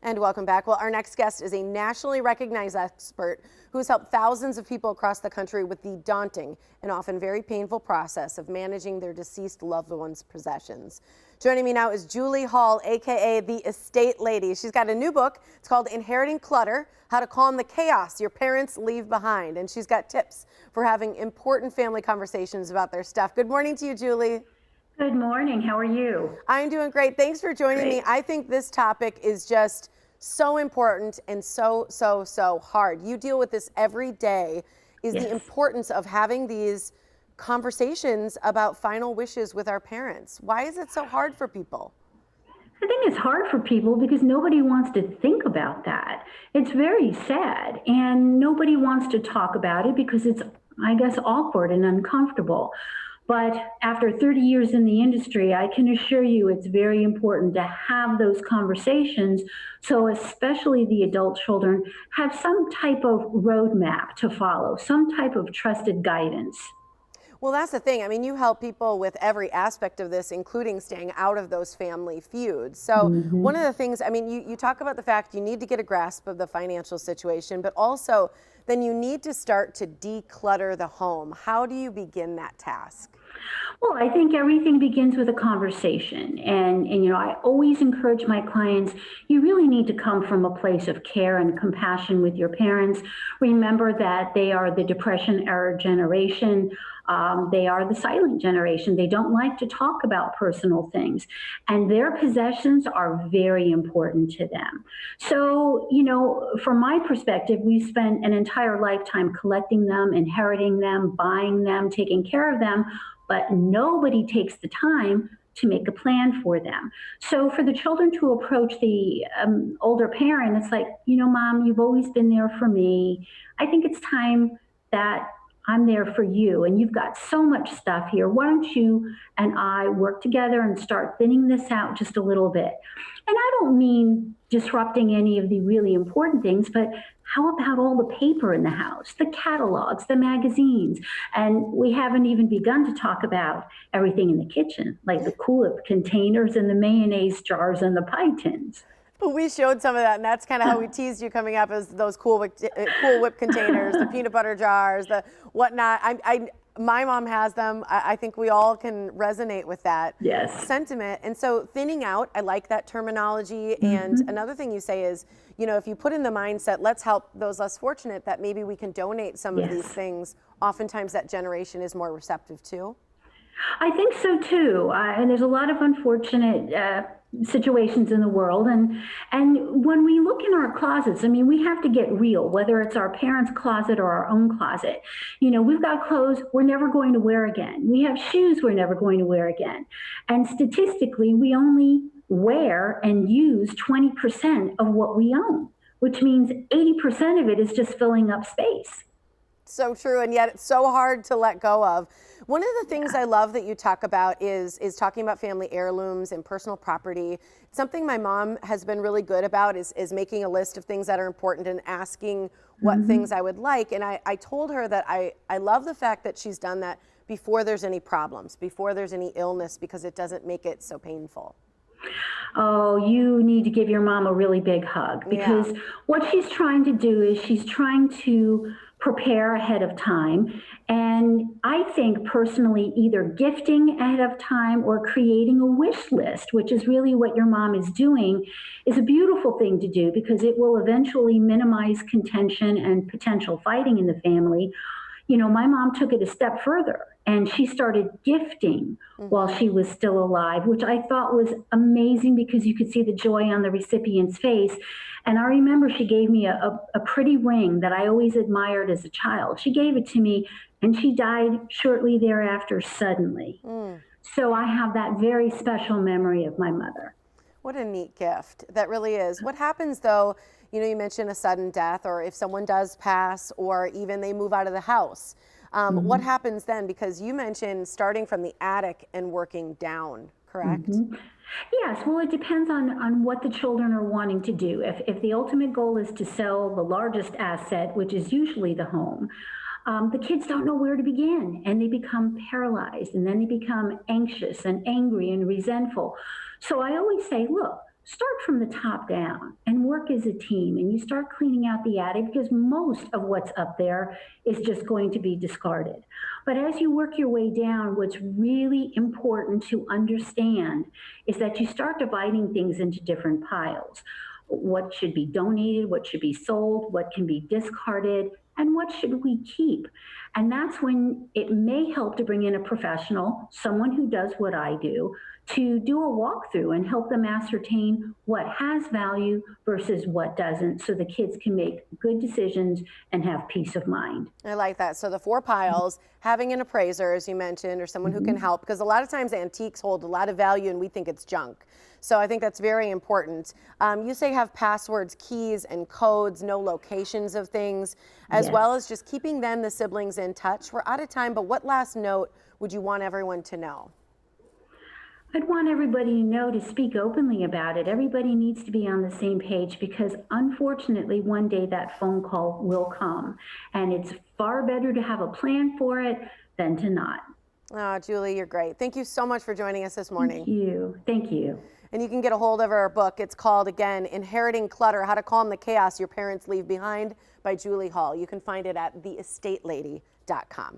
And welcome back. Well, our next guest is a nationally recognized expert who's helped thousands of people across the country with the daunting and often very painful process of managing their deceased loved ones' possessions. Joining me now is Julie Hall, aka the Estate Lady. She's got a new book. It's called Inheriting Clutter: How to Calm the Chaos Your Parents Leave Behind. And she's got tips for having important family conversations about their stuff. Good morning to you, Julie. Good morning. How are you? I'm doing great. Thanks for joining me. I think this topic is just so important and so hard. You deal with this every day, is the importance of having these conversations about final wishes with our parents. Why is it so hard for people? I think it's hard for people because nobody wants to think about that. It's very sad, and nobody wants to talk about it because it's, I guess, awkward and uncomfortable. But after 30 years in the industry, I can assure you it's very important to have those conversations, so especially the adult children have some type of roadmap to follow, some type of trusted guidance. Well, that's the thing. I mean, you help people with every aspect of this, including staying out of those family feuds. So one of the things, I mean, you talk about the fact you need to get a grasp of the financial situation, but also then you need to start to declutter the home. How do you begin that task? Well, I think everything begins with a conversation. And you know, I always encourage my clients, you really need to come from a place of care and compassion with your parents. Remember that they are the Depression era generation. They are the silent generation. They don't like to talk about personal things, and their possessions are very important to them. So, you know, from my perspective, we spent an entire lifetime collecting them, inheriting them, buying them, taking care of them, but nobody takes the time to make a plan for them. So for the children to approach the older parent, it's like, you know, Mom, you've always been there for me. I think it's time that I'm there for you, and you've got so much stuff here. Why don't you and I work together and start thinning this out just a little bit? And I don't mean disrupting any of the really important things, but how about all the paper in the house, the catalogs, the magazines? And we haven't even begun to talk about everything in the kitchen, like the Cool Whip containers and the mayonnaise jars and the pie tins. We showed some of that, and that's kind of how we teased you coming up, as those Cool Whip containers, the peanut butter jars, the whatnot. My mom has them. I think we all can resonate with that sentiment. And so thinning out, I like that terminology. And another thing you say is, you know, if you put in the mindset, let's help those less fortunate, that maybe we can donate some of these things. Oftentimes that generation is more receptive too. I think so too, and there's a lot of unfortunate situations in the world, and when we look in our closets, I mean, we have to get real. Whether it's our parents' closet or our own closet, you know, we've got clothes we're never going to wear again. We have shoes we're never going to wear again, and statistically, we only wear and use 20% of what we own, which means 80% of it is just filling up space. So true, and yet it's so hard to let go of. One of the things I love that you talk about is talking about family heirlooms and personal property. Something my mom has been really good about is making a list of things that are important and asking what things I would like. And I told her that I love the fact that she's done that before there's any problems, before there's any illness, because it doesn't make it so painful. Oh, you need to give your mom a really big hug, because what she's trying to do is she's trying to prepare ahead of time. And I think personally, either gifting ahead of time or creating a wish list, which is really what your mom is doing, is a beautiful thing to do, because it will eventually minimize contention and potential fighting in the family. You know, my mom took it a step further, and she started gifting while she was still alive, which I thought was amazing, because you could see the joy on the recipient's face. And I remember she gave me a pretty ring that I always admired as a child. She gave it to me, and she died shortly thereafter suddenly. So I have that very special memory of my mother. What a neat gift. That really is. What happens though, you know, you mentioned a sudden death, or if someone does pass, or even they move out of the house. What happens then? Because you mentioned starting from the attic and working down, correct? Yes, well, it depends on what the children are wanting to do. If the ultimate goal is to sell the largest asset, which is usually the home, the kids don't know where to begin, and they become paralyzed, and then they become anxious and angry and resentful. So I always say, look, start from the top down and work as a team and you start cleaning out the attic, because most of what's up there is just going to be discarded. But as you work your way down, what's really important to understand is that you start dividing things into different piles. What should be donated, what should be sold, what can be discarded, and what should we keep? And that's when it may help to bring in a professional, someone who does what I do, to do a walkthrough and help them ascertain what has value versus what doesn't, so the kids can make good decisions and have peace of mind. I like that. So the 4 piles, having an appraiser, as you mentioned, or someone who can help, because a lot of times antiques hold a lot of value and we think it's junk. So I think that's very important. You say have passwords, keys, and codes, know locations of things, as well as just keeping them, the siblings, in touch. We're out of time, but what last note would you want everyone to know? I'd want everybody to know to speak openly about it. Everybody needs to be on the same page, because unfortunately one day that phone call will come, and it's far better to have a plan for it than to not. Oh, Julie, you're great. Thank you so much for joining us this morning. Thank you. Thank you. And you can get a hold of our book. It's called, again, Inheriting Clutter, How to Calm the Chaos Your Parents Leave Behind by Julie Hall. You can find it at theestatelady.com.